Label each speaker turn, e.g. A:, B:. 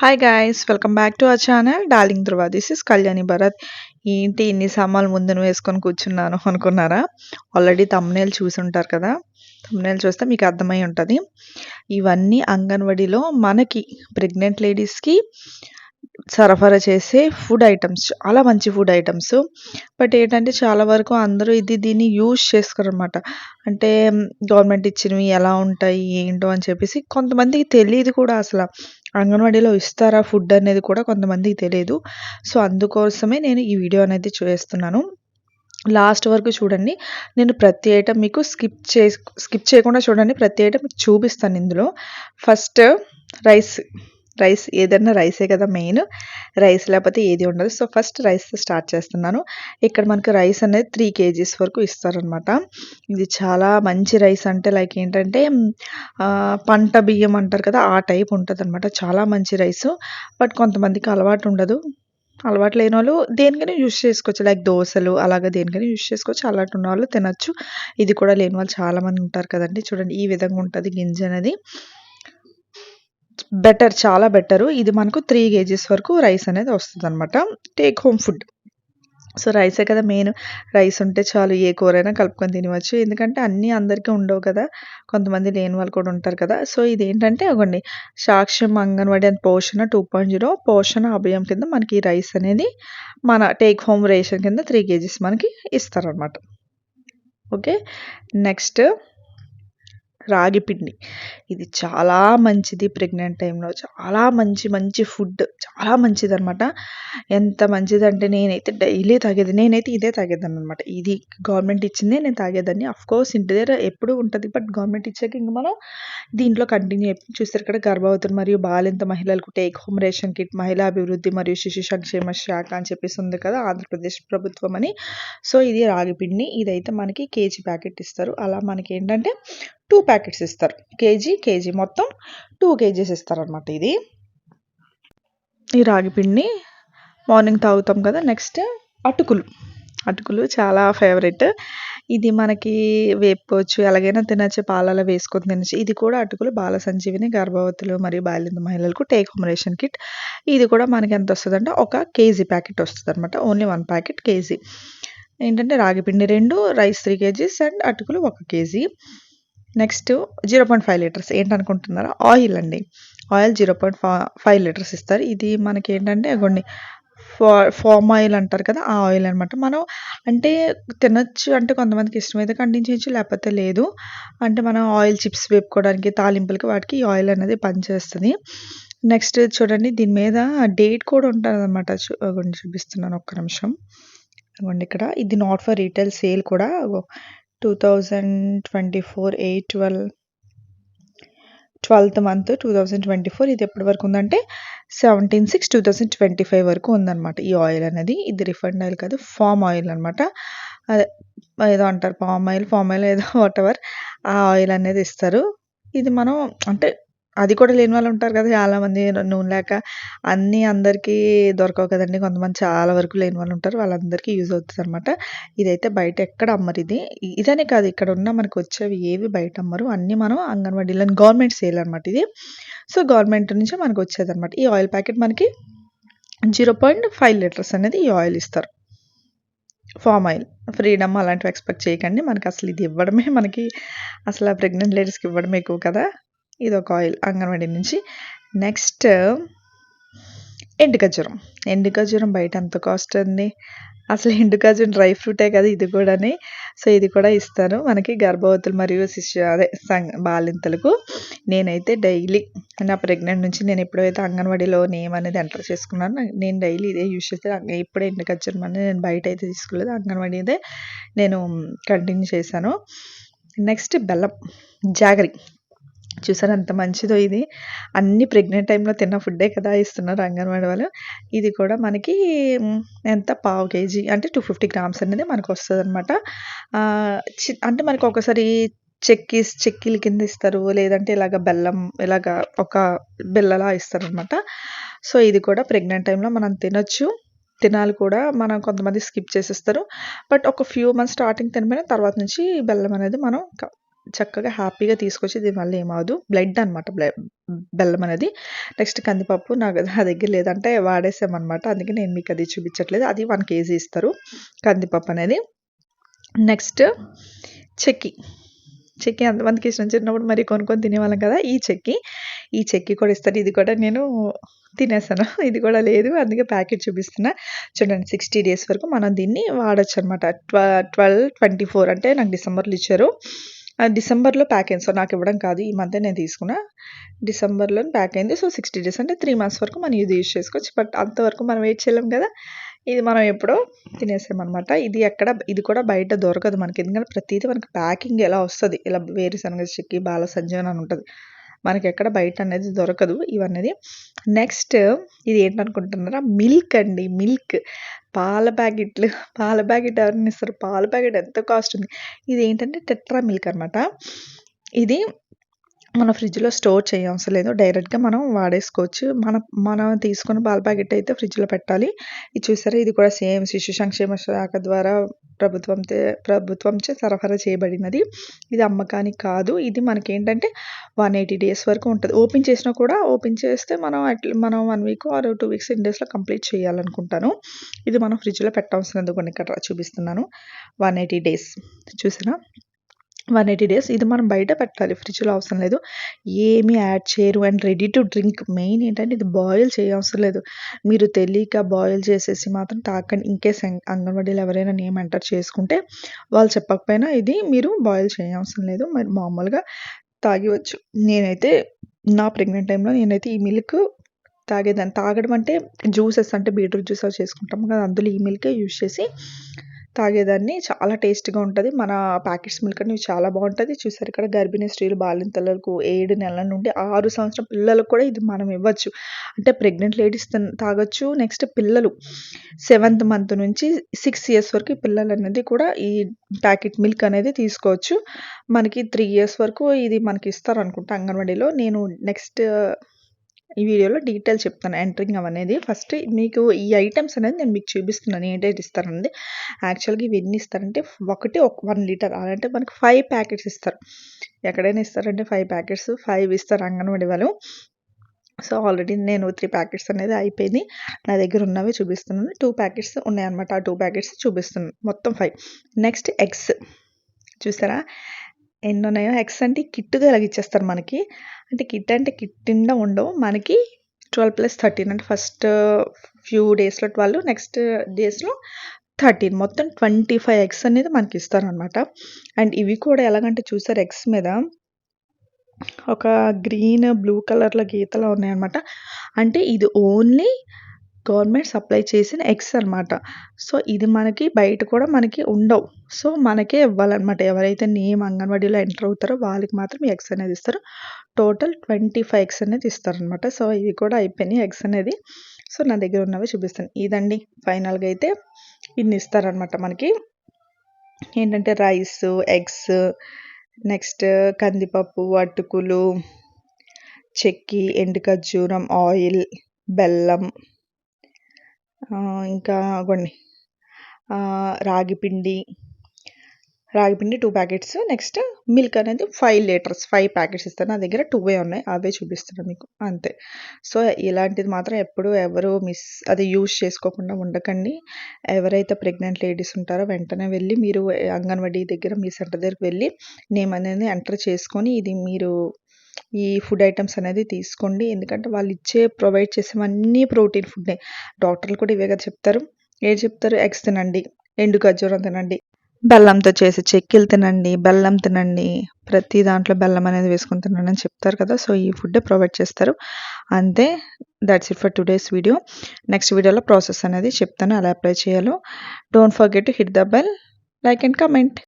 A: Hi guys welcome back to our channel darling Dhruva. This is Kalyani Bharat. ఏంటి ఇన్ని సామాన్లు ముందున వేసుకొని కూర్చున్నాను అనుకున్నారా? ఆల్రెడీ thumbnail చూసి ఉంటారు కదా. thumbnail చూస్తే మీకు అర్థమై ఉంటుంది. ఇవన్నీ అంగన్వాడీలో మనకి ప్రెగ్నెంట్ లేడీస్కి సరఫరా చేసే ఫుడ్ ఐటమ్స్, చాలా మంచి ఫుడ్ ఐటమ్స్. బట్ ఏంటంటే చాలా వరకు అందరూ దీన్ని యూజ్ చేసుకోరనమాట. అంటే గవర్నమెంట్ ఇచ్చినవి ఎలా ఉంటాయి ఏంటో అని చెప్పేసి కొంతమందికి తెలియదు కూడా. అసలు అంగన్వాడీలో ఇస్తారా ఫుడ్ అనేది కూడా కొంతమందికి తెలియదు. సో అందుకోసమే నేను ఈ వీడియో అనేది చేస్తున్నాను. లాస్ట్ వరకు చూడండి. నేను ప్రతి ఐటమ్ మీకు స్కిప్ చేయకుండా చూడండి. ప్రతి ఐటమ్ మీకు చూపిస్తాను ఇందులో. ఫస్ట్ రైస్ ఏదన్నా రైసే కదా మెయిన్. రైస్ లేకపోతే ఏది ఉండదు. సో ఫస్ట్ రైస్ స్టార్ట్ చేస్తున్నాను. ఇక్కడ మనకు రైస్ అనేది 3 kgs వరకు ఇస్తారనమాట. ఇది చాలా మంచి రైస్. అంటే లైక్ ఏంటంటే పంట బియ్యం అంటారు కదా, ఆ టైప్ ఉంటుంది అనమాట. చాలా మంచి రైస్. బట్ కొంతమందికి అలవాటు ఉండదు. అలవాటు లేని వాళ్ళు దేనికైనా యూజ్ చేసుకోవచ్చు. లైక్ దోశలు అలాగా దేనికైనా యూజ్ చేసుకోవచ్చు. అలవాటు ఉన్న వాళ్ళు తినచ్చు. ఇది కూడా లేని వాళ్ళు చాలామంది ఉంటారు కదండి. చూడండి ఈ విధంగా ఉంటుంది గింజ అనేది. బెటర్, చాలా బెటరు. ఇది మనకు 3 kgs వరకు రైస్ అనేది వస్తుంది అనమాట. Take home food. సో రైసే కదా మెయిన్. రైస్ ఉంటే చాలు, ఏ కూరైనా కలుపుకొని తినవచ్చు. ఎందుకంటే అన్నీ అందరికీ ఉండవు కదా, కొంతమంది లేని వాళ్ళు కూడా ఉంటారు కదా. సో ఇదేంటంటే అవ్వండి, సాక్ష్యం అంగన్వాడీ అండ్ పోషణ 2.0 పోషణ అభయం కింద మనకి ఈ రైస్ అనేది మన టేక్ హోమ్ రేషన్ కింద 3 kgs మనకి ఇస్తారనమాట. ఓకే, నెక్స్ట్ రాగి పిండి. ఇది చాలా మంచిది. ప్రెగ్నెంట్ టైంలో చాలా మంచి ఫుడ్, చాలా మంచిదనమాట. ఎంత మంచిదంటే నేనైతే డైలీ తాగేది. నేనైతే ఇదే తాగేదాన్ని అనమాట. ఇది గవర్నమెంట్ ఇచ్చిందే నేను తాగేదాన్ని. కోర్స్ ఇంటి దగ్గర ఎప్పుడూ ఉంటుంది. బట్ గవర్నమెంట్ ఇచ్చాక ఇంక మనం దీంట్లో కంటిన్యూ చూస్తారు ఇక్కడ. గర్భవతులు మరియు బాలింత మహిళలకు టేక్ హోమ్ రేషన్ కిట్ మహిళా అభివృద్ధి మరియు శిశు సంక్షేమ శాఖ అని చెప్పేసి ఉంది కదా, ఆంధ్రప్రదేశ్ ప్రభుత్వం అని. సో ఇది రాగి పిండి. ఇదైతే మనకి కేజీ ప్యాకెట్ ఇస్తారు. అలా మనకి ఏంటంటే 2 ప్యాకెట్స్ ఇస్తారు. కేజీ మొత్తం 2 kgs ఇస్తారనమాట. ఇది ఈ రాగి పిండి మార్నింగ్ తాగుతాం కదా. నెక్స్ట్ అటుకులు చాలా ఫేవరెట్. ఇది మనకి వేపుకోవచ్చు, ఎలాగైనా తినచ్చు, పాలలో వేసుకొని తినచ్చు. ఇది కూడా అటుకులు బాల సంజీవిని గర్భవతులు మరియు బాలింత మహిళలకు టేక్ హోమ్ రేషన్ కిట్. ఇది కూడా మనకి ఎంత వస్తుందంటే 1 kg ప్యాకెట్ వస్తుంది అనమాట. Only 1 packet KG. ఏంటంటే రాగి పిండి 2, రైస్ 3 kgs అండ్ అటుకులు 1 kg. Next 0.5 litres. ఏంటనుకుంటున్నారా? ఆయిల్ అండి. ఆయిల్ 0.5 లీటర్స్ ఇస్తారు. ఇది మనకి ఏంటంటే కొన్ని ఫామ్ ఆయిల్ అంటారు కదా, ఆ ఆయిల్ అనమాట. మనం అంటే తినచ్చు, అంటే కొంతమందికి ఇష్టమైతే కంటిన్యూ చేయొచ్చు, లేకపోతే లేదు. అంటే మనం ఆయిల్ చిప్స్ వేపుకోవడానికి, తాలింపులకి వాటికి ఈ ఆయిల్ అనేది పనిచేస్తుంది. నెక్స్ట్ చూడండి, దీని మీద డేట్ కూడా ఉంటుంది అనమాట. చూపిస్తున్నాను, ఒక్క నిమిషం. ఇవ్వండి ఇక్కడ. ఇది నాట్ ఫర్ రీటైల్ సేల్ కూడా. 2024 12th month 2024. ఇది ఎప్పటి వరకు ఉందంటే 17/6/2025 వరకు ఉందన్నమాట ఈ ఆయిల్ అనేది. ఇది రిఫైండ్ ఆయిల్ కాదు, ఫామ్ ఆయిల్ అనమాట. అదే ఏదో అంటారు, ఫామ్ ఆయిల్ ఏదో వాటెవర్, ఆ ఆయిల్ అనేది ఇస్తారు. ఇది మనం అంటే అది కూడా లేని వాళ్ళు ఉంటారు కదా చాలామంది. నూనె లేక అన్నీ అందరికీ దొరకవు కదండి. కొంతమంది చాలా వరకు లేని వాళ్ళు ఉంటారు. వాళ్ళందరికీ యూజ్ అవుతుంది అనమాట. ఇదైతే బయట ఎక్కడ అమ్మరు. ఇదనే కాదు, ఇక్కడ ఉన్న మనకు వచ్చేవి ఏవి బయట అమ్మరు. అన్నీ మనం అంగన్వాడీలో గవర్నమెంట్ సేల్ అనమాట ఇది. సో గవర్నమెంట్ నుంచి మనకు వచ్చేదన్నమాట. ఈ ఆయిల్ ప్యాకెట్ మనకి 0.5 లీటర్స్ అనేది ఈ ఆయిల్ ఇస్తారు. ఫామ్ ఆయిల్, ఫ్రీడమ్ అలాంటివి ఎక్స్పెక్ట్ చేయకండి. మనకి అసలు ఇది ఇవ్వడమే, మనకి అసలు ప్రెగ్నెంట్ లేడీస్కి ఇవ్వడమే ఎక్కువ కదా. ఇది ఒక ఆయిల్ అంగన్వాడీ నుంచి. నెక్స్ట్ ఎండు ఖర్జూరం బయట ఎంత కాస్ట్ అండి. అసలు ఎండు ఖర్జూరం డ్రై ఫ్రూటే కదా ఇది కూడాని. సో ఇది కూడా ఇస్తారు మనకి గర్భవతులు మరియు బాలింతలకు. నేనైతే డైలీ నా ప్రెగ్నెంట్ నుంచి నేను ఎప్పుడైతే అంగన్వాడీలో నేమ్ అనేది ఎంటర్ చేసుకున్నాను, నేను డైలీ ఇదే యూజ్ చేస్తే ఎప్పుడే ఎండు ఖర్జూరం అనేది నేను బయట అయితే తీసుకోలేదు, అంగన్వాడీ అయితే నేను కంటిన్యూ చేశాను. నెక్స్ట్ బెల్లం, జాగరి. చూసారు ఎంత మంచిదో ఇది. అన్ని ప్రెగ్నెంట్ టైంలో తిన్న ఫుడ్డే కదా ఇస్తున్నారు అంగన్వాడీ వాళ్ళు. ఇది కూడా మనకి ఎంత 1/2 kg అంటే 250 grams అనేది మనకు వస్తుంది అనమాట. అంటే మనకు ఒకసారి చెక్కీల కింద ఇస్తారు, లేదంటే ఇలాగ బెల్లం ఇలాగ ఒక బిల్లలా ఇస్తారనమాట. సో ఇది కూడా ప్రెగ్నెంట్ టైంలో మనం తినాలి కూడా. మనం కొంతమంది స్కిప్ చేసేస్తారు. బట్ ఒక ఫ్యూ మంత్స్ స్టార్టింగ్ తినమైన తర్వాత నుంచి బెల్లం అనేది మనం చక్కగా హ్యాపీగా తీసుకొచ్చి దీనివల్ల ఏమవ్వదు. బ్లడ్ అనమాట బెల్లం అనేది. నెక్స్ట్ కందిపప్పు నా దగ్గర లేదంటే వాడేసామనమాట. అందుకే నేను మీకు అది చూపించట్లేదు. అది 1 కేజీ ఇస్తారు కందిపప్పు అనేది. నెక్స్ట్ చెక్కి అంతమందికి ఇష్టం. చిన్నప్పుడు మరి కొనుక్కొని తినేవాళ్ళం కదా! ఈ చెక్కి కూడా ఇస్తారు. ఇది కూడా నేను తినేసాను. ఇది కూడా లేదు. అందుకే ప్యాకెట్ చూపిస్తున్నా. చూడండి 60 డేస్ వరకు మనం దీన్ని వాడొచ్చనమాట. 24 అంటే నాకు డిసెంబర్‌లో ఇచ్చారు. డిసెంబర్‌లో ప్యాక్ అయింది. సో, నాకు ఇవ్వడం కాదు. ఈ మంతే నేను తీసుకున్నా. డిసెంబర్‌లోనే ప్యాక్ అయింది. సో, 60 డేస్ అంటే 3 మంత్స్ వరకు మనం ఇది యూజ్ చేసుకోవచ్చు. బట్ అంతవరకు మనం వెయిట్ చేయలేం కదా! ఇది మనం ఎప్పుడో తినేసామనమాట. ఇది కూడా బయట దొరకదు మనకి. ఎందుకంటే ప్రతీది మనకి ప్యాకింగ్ ఎలా వస్తది. ఇలా వేరుశనగ చిక్కి, బాల సంజీవన్ అని ఉంటది. మనకెక్కడ బయట అనేది దొరకదు ఇవన్నది. నెక్స్ట్ ఇది ఏంటనుకుంటున్నారా? మిల్క్ అండి. మిల్క్. పాల ప్యాకెట్ ఎవరైనా ఇస్తారు. పాల ప్యాకెట్ ఎంత కాస్ట్ ఉంది. ఇదేంటంటే టెట్రా మిల్క్ అనమాట. ఇది మనం ఫ్రిడ్జ్‌లో స్టోర్ చేయవసరం లేదు. డైరెక్ట్‌గా మనం వాడేసుకోవచ్చు. మనం తీసుకున్న పాల ప్యాకెట్ అయితే ఫ్రిడ్జ్‌లో పెట్టాలి. ఇది చూసారా? ఇది కూడా సేమ్ శిశు సంక్షేమ శాఖ ద్వారా ప్రభుత్వంచే సరఫరా చేయబడినది. ఇది అమ్మకానికి కాదు. ఇది మనకేంటంటే 180 డేస్ వరకు ఉంటది. ఓపెన్ చేస్తే మనం 1 వీక్ ఆర్ 2 వీక్స్ ఇన్ డేస్‌లో కంప్లీట్ చేయాలనుకుంటాను. ఇది మనం ఫ్రిడ్జ్‌లో పెట్టవసరం లేదు. ఇక్కడ చూపిస్తున్నాను. 180 డేస్ చూసారా? 180 డేస్ ఇది మనం బయట పెట్టాలి. ఫ్రిడ్జ్‌లో అవసరం లేదు. ఏమి యాడ్ చేయరు and ready to drink. Main ఏంటంటే ఇది బాయిల్ చేయవసరం లేదు. మీరు తెలియక బాయిల్ చేసేసి మాత్రం తాగకండి. ఇన్‌కేస్ అంగన్వాడీలో ఎవరైనా నేమ్ ఎంటర్ చేసుకుంటే వాళ్ళు చెప్పకపోయినా ఇది మీరు బాయిల్ చేయవసరం లేదు. మరి మామూలుగా తాగేయవచ్చు. నేనైతే నా ప్రెగ్నెంట్ టైమ్‌లో ఈ మిల్క్ తాగేదాన్ని. తాగడం అంటే జ్యూసెస్ అంటే బీట్రూట్ జ్యూస్ అవి చేసుకుంటాం కదా! అందులో ఈ మిల్కే యూజ్ చేసి తాగేదాన్ని. చాలా టేస్ట్‌గా ఉంటది. మన ప్యాకెట్స్ మిల్క్ అనేవి చాలా బావుంటది. చూసారు ఇక్కడ గర్భిణీ స్త్రీలు, బాలింతలకు 7 నెలల నుండి 6 సంవత్సరం పిల్లలకు కూడా ఇది మనం ఇవ్వచ్చు. అంటే ప్రెగ్నెంట్ లేడీస్ తాగొచ్చు. నెక్స్ట్ పిల్లలు 7th మంత్ నుంచి 6 ఇయర్స్ వరకు ఈ పిల్లలనేది కూడా ఈ ప్యాకెట్ మిల్క్ అనేది తీసుకోవచ్చు. మనకి 3 ఇయర్స్ వరకు ఇది మనకి ఇస్తారనుకుంటా అంగన్వాడీలో. నేను నెక్స్ట్ ఈ వీడియోలో డీటెయిల్ చెప్తాను ఎంటరింగ్ అవనేది. ఫస్ట్ మీకు ఈ ఐటెమ్స్ అనేది నేను మీకు చూపిస్తున్నాను ఏంటేటి ఇస్తారనేది. యాక్చువల్‌గా ఇవి ఎన్ని ఇస్తారంటే 1 లీటర్ అంటే మనకి 5 ప్యాకెట్స్ ఇస్తారు. ఎక్కడైనా ఇస్తారంటే 5 ప్యాకెట్స్ 5 ఇస్తారు అంగన్వాడీ వాళ్ళు. సో, ఆల్రెడీ నేను 3 ప్యాకెట్స్ అనేది అయిపోయింది. నా దగ్గర ఉన్నవి చూపిస్తున్నాను. 2 ప్యాకెట్స్ ఉన్నాయన్నమాట. ఆ 2 ప్యాకెట్స్ చూపిస్తున్నాను. మొత్తం 5. నెక్స్ట్ ఎగ్స్ చూసారా? ఎన్నున్నాయో. ఎగ్స్ అంటే కిట్‌గా ఇలాగిచ్చేస్తారు మనకి. అంటే కిట్ నిండా ఉండవు. మనకి 12+13 అంటే ఫస్ట్ ఫ్యూ డేస్‌లో 12 నెక్స్ట్ డేస్‌లో 13 మొత్తం 25 ఎగ్స్ అనేది మనకిస్తారనమాట. అండ్ ఇవి కూడా ఎలాగంటే చూసారా ఎగ్స్ మీద ఒక గ్రీన్, బ్లూ కలర్‌లో గీతలు ఉన్నాయన్నమాట. అంటే ఇది ఓన్లీ గవర్నమెంట్ సప్లై చేసిన ఎగ్స్ అనమాట. సో, ఇది మనకి బయట కూడా మనకి ఉండవు. సో, మనకే ఇవ్వాలనమాట. ఎవరైతే నేమ్ అంగన్వాడీలో ఎంటర్ అవుతారో వాళ్ళకి మాత్రం ఈ ఎగ్స్ అనేది ఇస్తారు. టోటల్ 25 ఎగ్స్ అనేది ఇస్తారనమాట. సో, ఇవి కూడా అయిపోయినాయి ఎగ్స్ అనేది. సో, నా దగ్గర ఉన్నవి చూపిస్తాను. ఇదండి ఫైనల్‌గా అయితే ఇన్ని ఇస్తారనమాట మనకి. ఏంటంటే రైసు, ఎగ్స్, నెక్స్ట్ కందిపప్పు, అటుకులు, చెక్కి, ఎండు ఖర్జూరం, ఆయిల్, బెల్లం, ఇంకా కొన్ని రాగి పిండి 2 ప్యాకెట్స్. నెక్స్ట్ మిల్క్ అనేది 5 లీటర్స్ 5 ప్యాకెట్స్ ఇస్తారు. నా దగ్గర 2 ఉన్నాయి. అవే చూపిస్తున్నా మీకు అంతే. సో, ఇలాంటిది మాత్రం ఎవరు అది యూజ్ చేసుకోకుండా ఉండకండి. ఎవరైతే ప్రెగ్నెంట్ లేడీస్ ఉంటారో వెంటనే వెళ్ళి మీరు అంగన్వాడీ దగ్గర మీ సెంటర్ దగ్గరికి వెళ్ళి నేమ్ అనేది ఎంటర్ చేసుకొని ఇది మీరు ఈ ఫుడ్ ఐటెమ్స్ అనేది తీసుకోండి. ఎందుకంటే వాళ్ళు ప్రొవైడ్ చేసేవన్నీ ప్రోటీన్ ఫుడ్డే. డాక్టర్లు కూడా ఇవే కదా చెప్తారు. ఏది చెప్తారు? ఎగ్స్ తినండి, ఎండు ఖర్జూరం తినండి, బెల్లంతో చేసే చెక్కిలు తినండి, బెల్లం తినండి, ప్రతి దాంట్లో బెల్లం అనేది వేసుకొని తినండి అని చెప్తారు కదా! సో, ఈ ఫుడ్డే ప్రొవైడ్ చేస్తారు. అంతే. That's it for today's video. Next వీడియోలో ప్రాసెస్ అనేది చెప్తాను ఎలా అప్లై చేయాలో. Don't forget to hit the bell, like and comment.